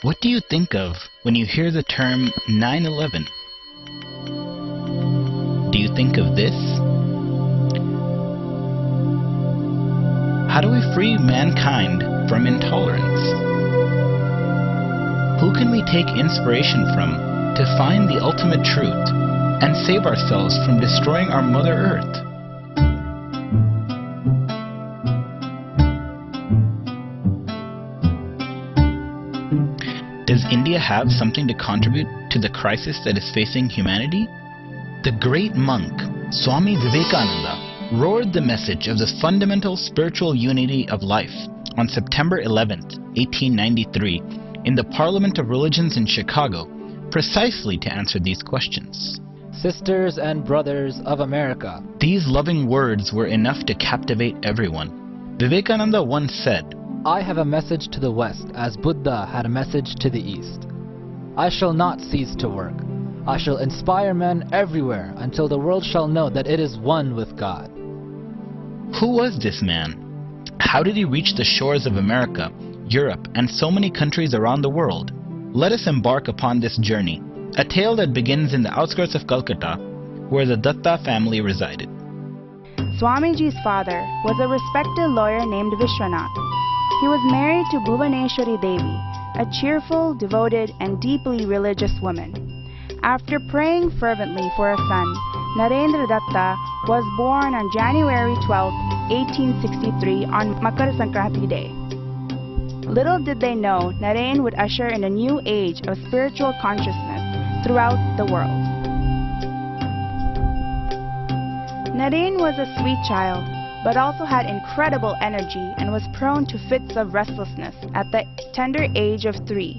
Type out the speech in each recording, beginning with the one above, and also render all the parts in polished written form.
What do you think of when you hear the term 9/11? Do you think of this? How do we free mankind from intolerance? Who can we take inspiration from to find the ultimate truth and save ourselves from destroying our Mother Earth? Does India have something to contribute to the crisis that is facing humanity? The great monk, Swami Vivekananda, roared the message of the fundamental spiritual unity of life on September 11th, 1893, in the Parliament of Religions in Chicago, precisely to answer these questions. Sisters and brothers of America. These loving words were enough to captivate everyone. Vivekananda once said, I have a message to the West as Buddha had a message to the East. I shall not cease to work. I shall inspire men everywhere until the world shall know that it is one with God. Who was this man? How did he reach the shores of America, Europe, and so many countries around the world? Let us embark upon this journey, a tale that begins in the outskirts of Calcutta, where the Datta family resided. Swamiji's father was a respected lawyer named Vishwanath. He was married to Bhuvaneshwari Devi, a cheerful, devoted, and deeply religious woman. After praying fervently for a son, Narendra Datta was born on January 12, 1863 on Makar Sankranti Day. Little did they know Naren would usher in a new age of spiritual consciousness throughout the world. Naren was a sweet child, but also had incredible energy and was prone to fits of restlessness at the tender age of 3.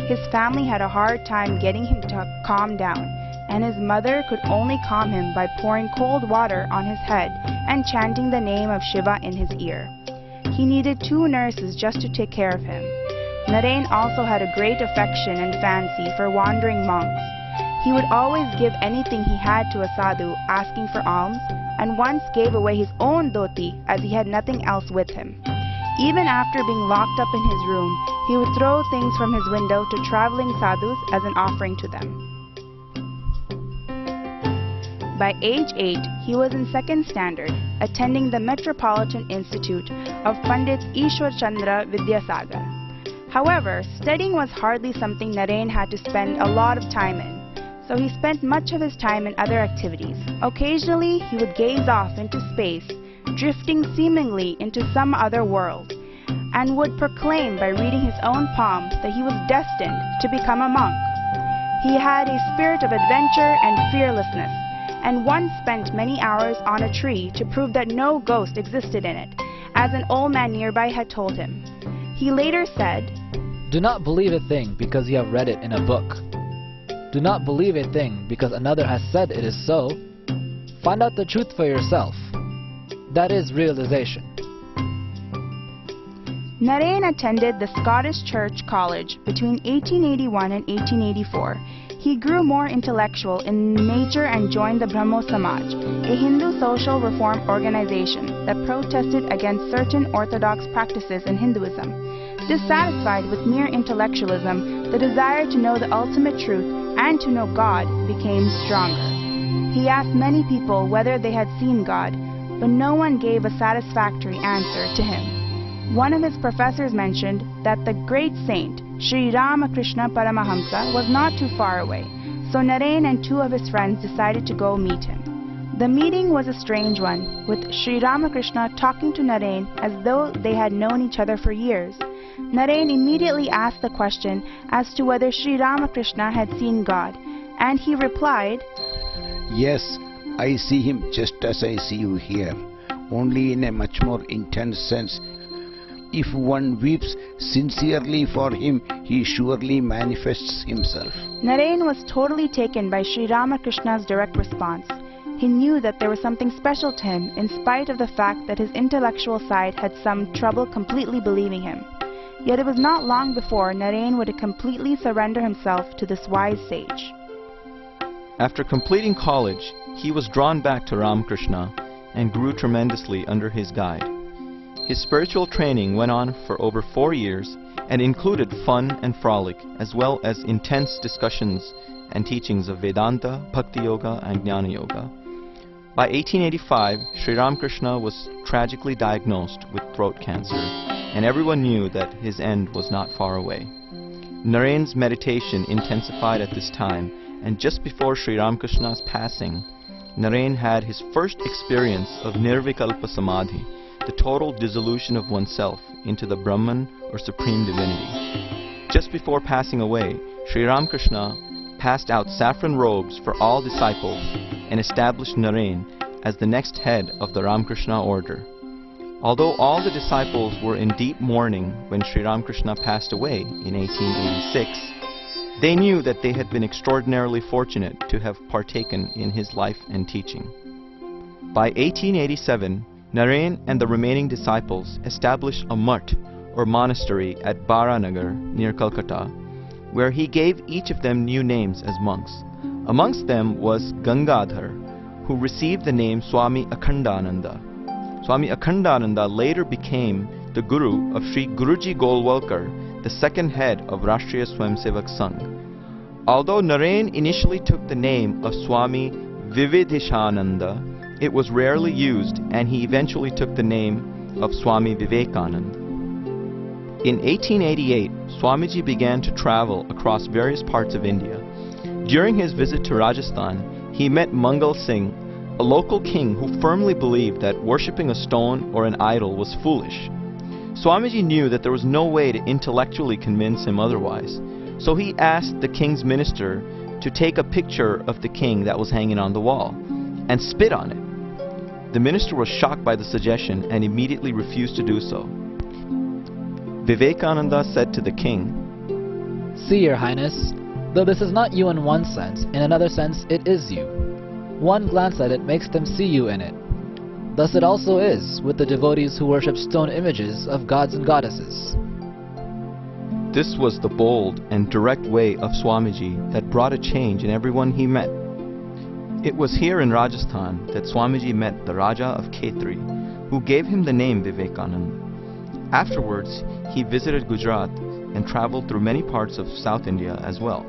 His family had a hard time getting him to calm down, and his mother could only calm him by pouring cold water on his head and chanting the name of Shiva in his ear. He needed 2 nurses just to take care of him. Naren also had a great affection and fancy for wandering monks. He would always give anything he had to a sadhu asking for alms, and once gave away his own dhoti as he had nothing else with him. Even after being locked up in his room, he would throw things from his window to traveling sadhus as an offering to them. By age 8, he was in 2nd standard, attending the Metropolitan Institute of Pandit Ishwar Chandra Vidyasagar. However, studying was hardly something Naren had to spend a lot of time in, so he spent much of his time in other activities. Occasionally, he would gaze off into space, drifting seemingly into some other world, and would proclaim by reading his own palms that he was destined to become a monk. He had a spirit of adventure and fearlessness, and once spent many hours on a tree to prove that no ghost existed in it, as an old man nearby had told him. He later said, Do not believe a thing because you have read it in a book. Do not believe a thing because another has said it is so. Find out the truth for yourself. That is realization. Naren attended the Scottish Church College between 1881 and 1884. He grew more intellectual in nature and joined the Brahmo Samaj, a Hindu social reform organization that protested against certain orthodox practices in Hinduism. Dissatisfied with mere intellectualism, the desire to know the ultimate truth and to know God became stronger. He asked many people whether they had seen God, but no one gave a satisfactory answer to him. One of his professors mentioned that the great saint, Sri Ramakrishna Paramahamsa, was not too far away, so Naren and 2 of his friends decided to go meet him. The meeting was a strange one, with Sri Ramakrishna talking to Naren as though they had known each other for years. Naren immediately asked the question as to whether Sri Ramakrishna had seen God, and he replied, Yes, I see him just as I see you here, only in a much more intense sense. If one weeps sincerely for him, he surely manifests himself. Naren was totally taken by Sri Ramakrishna's direct response. He knew that there was something special to him in spite of the fact that his intellectual side had some trouble completely believing him. Yet it was not long before Naren would completely surrender himself to this wise sage. After completing college, he was drawn back to Ramakrishna and grew tremendously under his guide. His spiritual training went on for over 4 years and included fun and frolic, as well as intense discussions and teachings of Vedanta, Bhakti Yoga, and Jnana Yoga. By 1885, Sri Ramakrishna was tragically diagnosed with throat cancer, and everyone knew that his end was not far away. Narayan's meditation intensified at this time, and just before Sri Ramakrishna's passing, Narayan had his first experience of Nirvikalpa Samadhi, the total dissolution of oneself into the Brahman or Supreme Divinity. Just before passing away, Sri Ramakrishna passed out saffron robes for all disciples and established Narayan as the next head of the Ramakrishna order. Although all the disciples were in deep mourning when Sri Ramakrishna passed away in 1886, they knew that they had been extraordinarily fortunate to have partaken in his life and teaching. By 1887, Narayan and the remaining disciples established a mutt or monastery at Baranagar near Calcutta, where he gave each of them new names as monks. Amongst them was Gangadhar, who received the name Swami Akhandananda. Swami Akhandananda later became the guru of Sri Guruji Golwalkar, the second head of Rashtriya Swayamsevak Sangh. Although Narayan initially took the name of Swami Vivekananda, it was rarely used, and he eventually took the name of Swami Vivekananda. In 1888, Swamiji began to travel across various parts of India. During his visit to Rajasthan, he met Mangal Singh, a local king who firmly believed that worshipping a stone or an idol was foolish. Swamiji knew that there was no way to intellectually convince him otherwise, so he asked the king's minister to take a picture of the king that was hanging on the wall and spit on it. The minister was shocked by the suggestion and immediately refused to do so. Vivekananda said to the king, "See, Your Highness, though this is not you in one sense, in another sense it is you. One glance at it makes them see you in it. Thus it also is with the devotees who worship stone images of gods and goddesses." This was the bold and direct way of Swamiji that brought a change in everyone he met. It was here in Rajasthan that Swamiji met the Raja of Khetri, who gave him the name Vivekananda. Afterwards, he visited Gujarat and traveled through many parts of South India as well.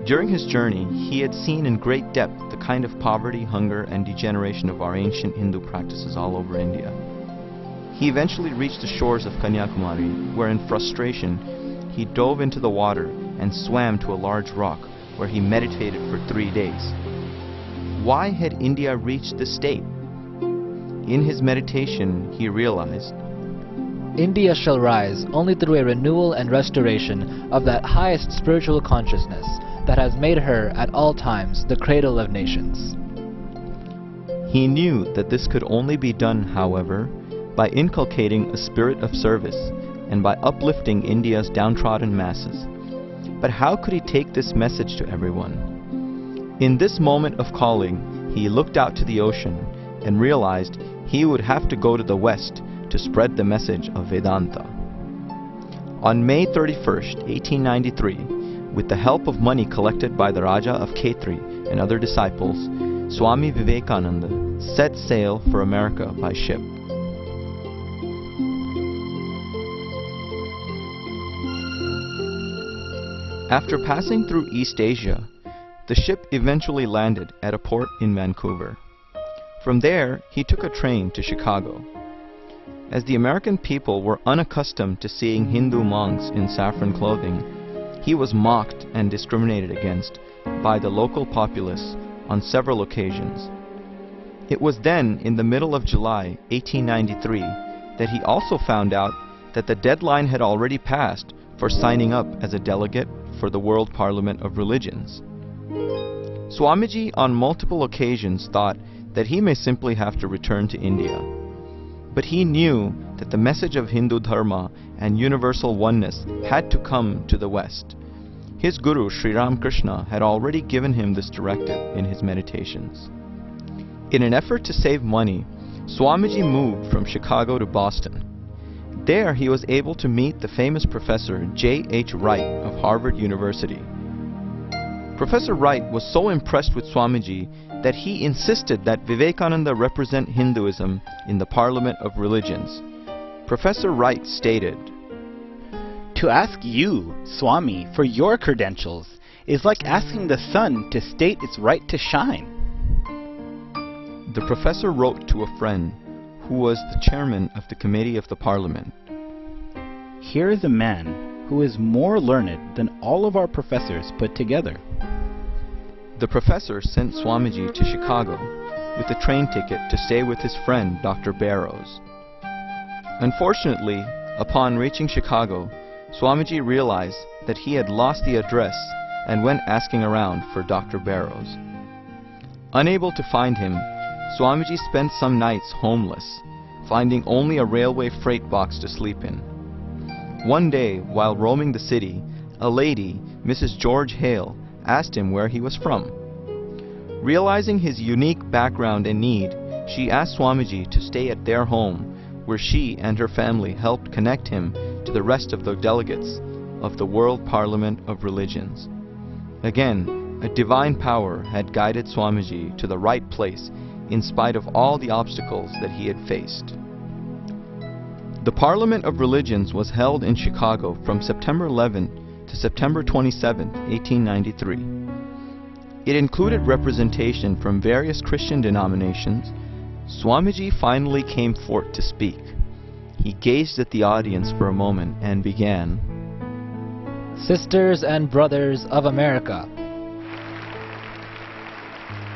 During his journey, he had seen in great depth the kind of poverty, hunger, and degeneration of our ancient Hindu practices all over India. He eventually reached the shores of Kanyakumari, where in frustration, he dove into the water and swam to a large rock, where he meditated for 3 days. Why had India reached this state? In his meditation, he realized, India shall rise only through a renewal and restoration of that highest spiritual consciousness that has made her at all times the cradle of nations. He knew that this could only be done, however, by inculcating a spirit of service and by uplifting India's downtrodden masses. But how could he take this message to everyone? In this moment of calling, he looked out to the ocean and realized he would have to go to the west to spread the message of Vedanta. On May 31st, 1893, with the help of money collected by the Raja of Khetri and other disciples, Swami Vivekananda set sail for America by ship. After passing through East Asia, the ship eventually landed at a port in Vancouver. From there, he took a train to Chicago. As the American people were unaccustomed to seeing Hindu monks in saffron clothing, he was mocked and discriminated against by the local populace on several occasions. It was then, in the middle of July 1893, that he also found out that the deadline had already passed for signing up as a delegate for the World Parliament of Religions. Swamiji on multiple occasions thought that he may simply have to return to India. But he knew that the message of Hindu Dharma and universal oneness had to come to the West. His guru Sri Ramakrishna had already given him this directive in his meditations. In an effort to save money, Swamiji moved from Chicago to Boston. There he was able to meet the famous professor J.H. Wright of Harvard University. Professor Wright was so impressed with Swamiji that he insisted that Vivekananda represent Hinduism in the Parliament of Religions. Professor Wright stated, "To ask you, Swami, for your credentials is like asking the sun to state its right to shine." The professor wrote to a friend who was the chairman of the committee of the parliament, "Here is a man who is more learned than all of our professors put together." The professor sent Swamiji to Chicago with a train ticket to stay with his friend Dr. Barrows. Unfortunately, upon reaching Chicago, Swamiji realized that he had lost the address and went asking around for Dr. Barrows. Unable to find him, Swamiji spent some nights homeless, finding only a railway freight box to sleep in. One day, while roaming the city, a lady, Mrs. George Hale, asked him where he was from. Realizing his unique background and need, she asked Swamiji to stay at their home, where she and her family helped connect him to the rest of the delegates of the World Parliament of Religions. Again, a divine power had guided Swamiji to the right place in spite of all the obstacles that he had faced. The Parliament of Religions was held in Chicago from September 11 to September 27, 1893. It included representation from various Christian denominations. Swamiji finally came forth to speak. He gazed at the audience for a moment and began, "Sisters and brothers of America."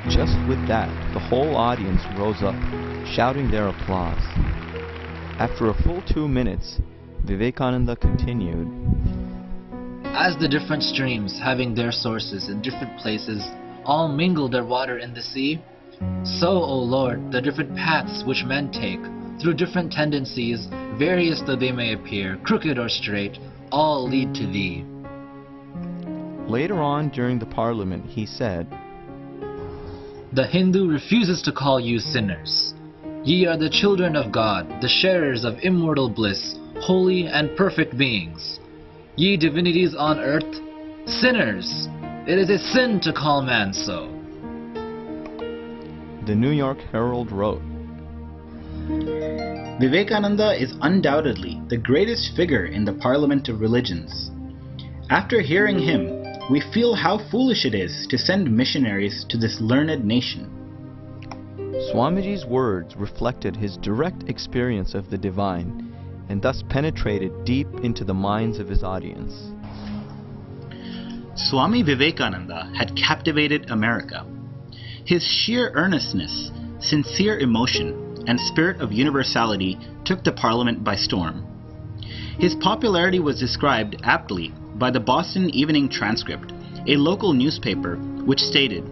Just with that, the whole audience rose up, shouting their applause. After a full 2 minutes, Vivekananda continued, As the different streams, having their sources in different places, all mingle their water in the sea, so, O Lord, the different paths which men take, through different tendencies, various though they may appear, crooked or straight, all lead to Thee. Later on during the Parliament, he said, The Hindu refuses to call you sinners. Ye are the children of God, the sharers of immortal bliss, holy and perfect beings. Ye divinities on earth, sinners! It is a sin to call man so. The New York Herald wrote, Vivekananda is undoubtedly the greatest figure in the Parliament of Religions. After hearing him, we feel how foolish it is to send missionaries to this learned nation. Swamiji's words reflected his direct experience of the divine and thus penetrated deep into the minds of his audience. Swami Vivekananda had captivated America. His sheer earnestness, sincere emotion, and spirit of universality took the Parliament by storm. His popularity was described aptly by the Boston Evening Transcript, a local newspaper, which stated,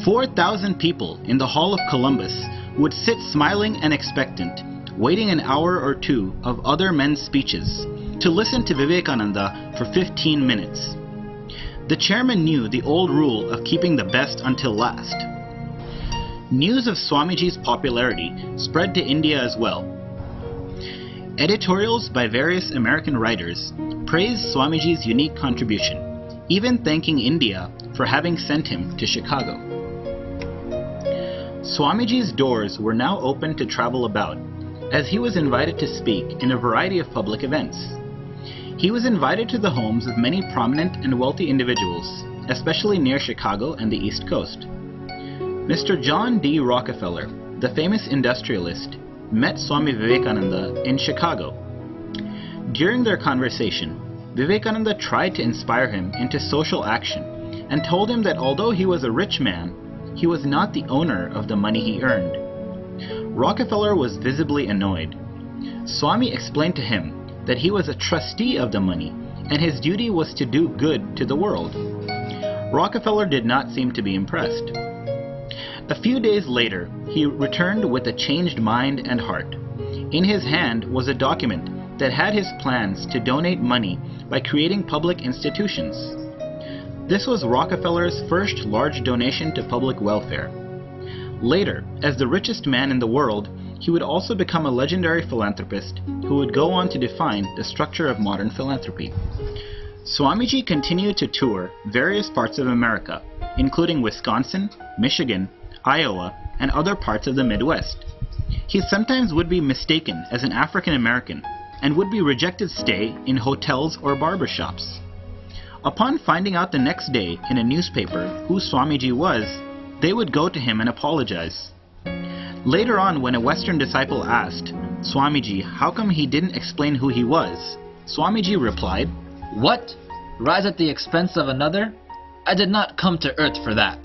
4,000 people in the Hall of Columbus would sit smiling and expectant, waiting an hour or two of other men's speeches to listen to Vivekananda for 15 minutes. The chairman knew the old rule of keeping the best until last. News of Swamiji's popularity spread to India as well. Editorials by various American writers praised Swamiji's unique contribution, even thanking India for having sent him to Chicago. Swamiji's doors were now open to travel about, as he was invited to speak in a variety of public events. He was invited to the homes of many prominent and wealthy individuals, especially near Chicago and the East Coast. Mr. John D. Rockefeller, the famous industrialist, met Swami Vivekananda in Chicago. During their conversation, Vivekananda tried to inspire him into social action and told him that although he was a rich man, he was not the owner of the money he earned. Rockefeller was visibly annoyed. Swami explained to him that he was a trustee of the money and his duty was to do good to the world. Rockefeller did not seem to be impressed. A few days later, he returned with a changed mind and heart. In his hand was a document that had his plans to donate money by creating public institutions. This was Rockefeller's first large donation to public welfare. Later, as the richest man in the world, he would also become a legendary philanthropist who would go on to define the structure of modern philanthropy. Swamiji continued to tour various parts of America, including Wisconsin, Michigan, Iowa, and other parts of the Midwest. He sometimes would be mistaken as an African American and would be rejected stay in hotels or barbershops. Upon finding out the next day in a newspaper who Swamiji was, they would go to him and apologize. Later on, when a Western disciple asked Swamiji how come he didn't explain who he was, Swamiji replied, What? Rise at the expense of another? I did not come to earth for that.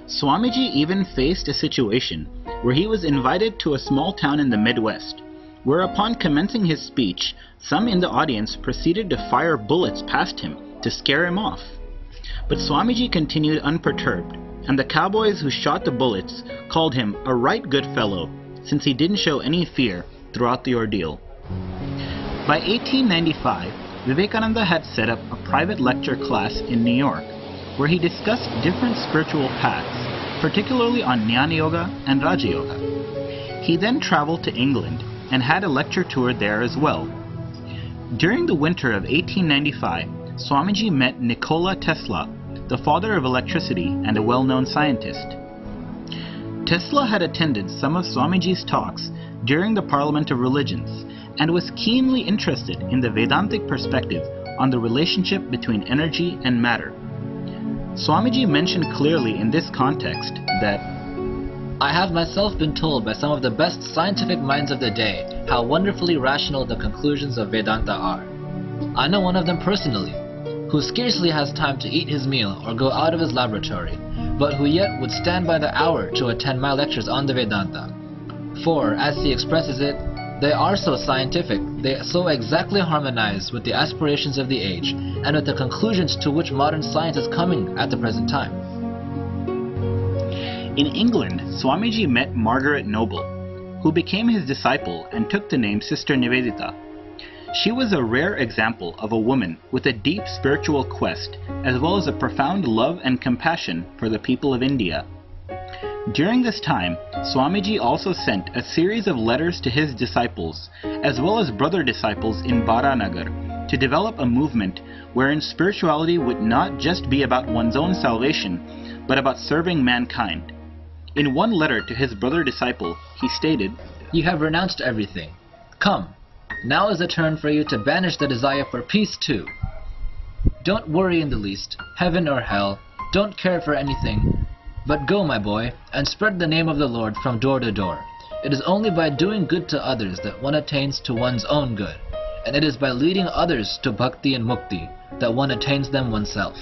Swamiji even faced a situation where he was invited to a small town in the Midwest, where upon commencing his speech, some in the audience proceeded to fire bullets past him to scare him off. But Swamiji continued unperturbed, and the cowboys who shot the bullets called him a right good fellow, since he didn't show any fear throughout the ordeal. By 1895, Vivekananda had set up a private lecture class in New York, where he discussed different spiritual paths, particularly on Jnana Yoga and Raja Yoga. He then traveled to England and had a lecture tour there as well. During the winter of 1895, Swamiji met Nikola Tesla, the father of electricity and a well-known scientist. Tesla had attended some of Swamiji's talks during the Parliament of Religions and was keenly interested in the Vedantic perspective on the relationship between energy and matter. Swamiji mentioned clearly in this context that, I have myself been told by some of the best scientific minds of the day how wonderfully rational the conclusions of Vedanta are. I know one of them personally, who scarcely has time to eat his meal or go out of his laboratory, but who yet would stand by the hour to attend my lectures on the Vedanta. For, as he expresses it, they are so scientific, they so exactly harmonize with the aspirations of the age and with the conclusions to which modern science is coming at the present time. In England, Swamiji met Margaret Noble, who became his disciple and took the name Sister Nivedita. She was a rare example of a woman with a deep spiritual quest, as well as a profound love and compassion for the people of India. During this time, Swamiji also sent a series of letters to his disciples, as well as brother disciples in Baranagar, to develop a movement wherein spirituality would not just be about one's own salvation, but about serving mankind. In one letter to his brother disciple, he stated, You have renounced everything. Come, now is the turn for you to banish the desire for peace too. Don't worry in the least, heaven or hell, don't care for anything, but go, my boy, and spread the name of the Lord from door to door. It is only by doing good to others that one attains to one's own good, and it is by leading others to bhakti and mukti that one attains them oneself.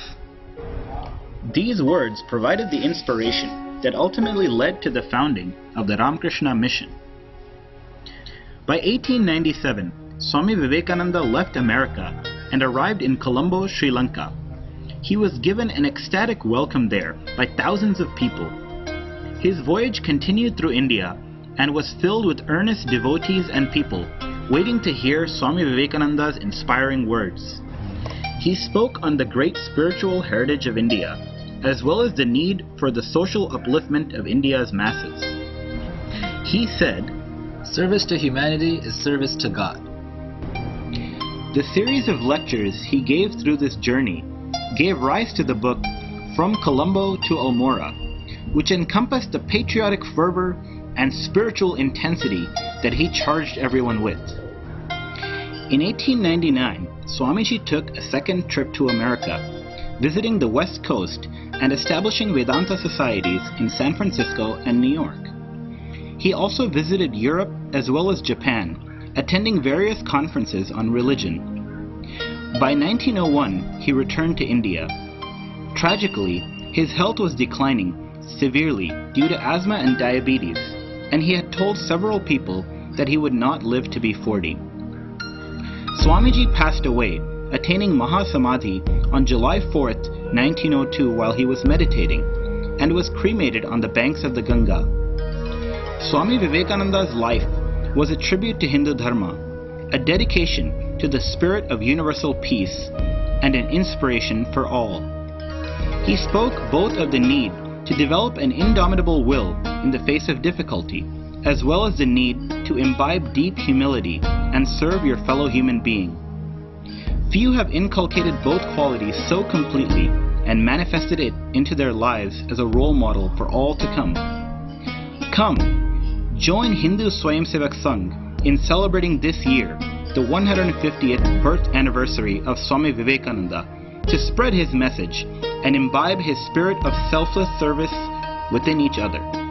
These words provided the inspiration that ultimately led to the founding of the Ramakrishna Mission. By 1897, Swami Vivekananda left America and arrived in Colombo, Sri Lanka. He was given an ecstatic welcome there by thousands of people. His voyage continued through India and was filled with earnest devotees and people waiting to hear Swami Vivekananda's inspiring words. He spoke on the great spiritual heritage of India, as well as the need for the social upliftment of India's masses. He said, Service to humanity is service to God. The series of lectures he gave through this journey gave rise to the book From Colombo to Almora, which encompassed the patriotic fervor and spiritual intensity that he charged everyone with. In 1899, Swamiji took a second trip to America, visiting the West Coast and establishing Vedanta societies in San Francisco and New York. He also visited Europe as well as Japan, attending various conferences on religion. By 1901, he returned to India. Tragically, his health was declining severely due to asthma and diabetes, and he had told several people that he would not live to be 40. Swamiji passed away, attaining Mahasamadhi on July 4th, 1902 while he was meditating, and was cremated on the banks of the Ganga. Swami Vivekananda's life was a tribute to Hindu Dharma, a dedication to the spirit of universal peace, and an inspiration for all. He spoke both of the need to develop an indomitable will in the face of difficulty, as well as the need to imbibe deep humility and serve your fellow human being. Few have inculcated both qualities so completely and manifested it into their lives as a role model for all to come. Come, join Hindu Swayamsevak Sangh in celebrating this year the 150th birth anniversary of Swami Vivekananda to spread his message and imbibe his spirit of selfless service within each other.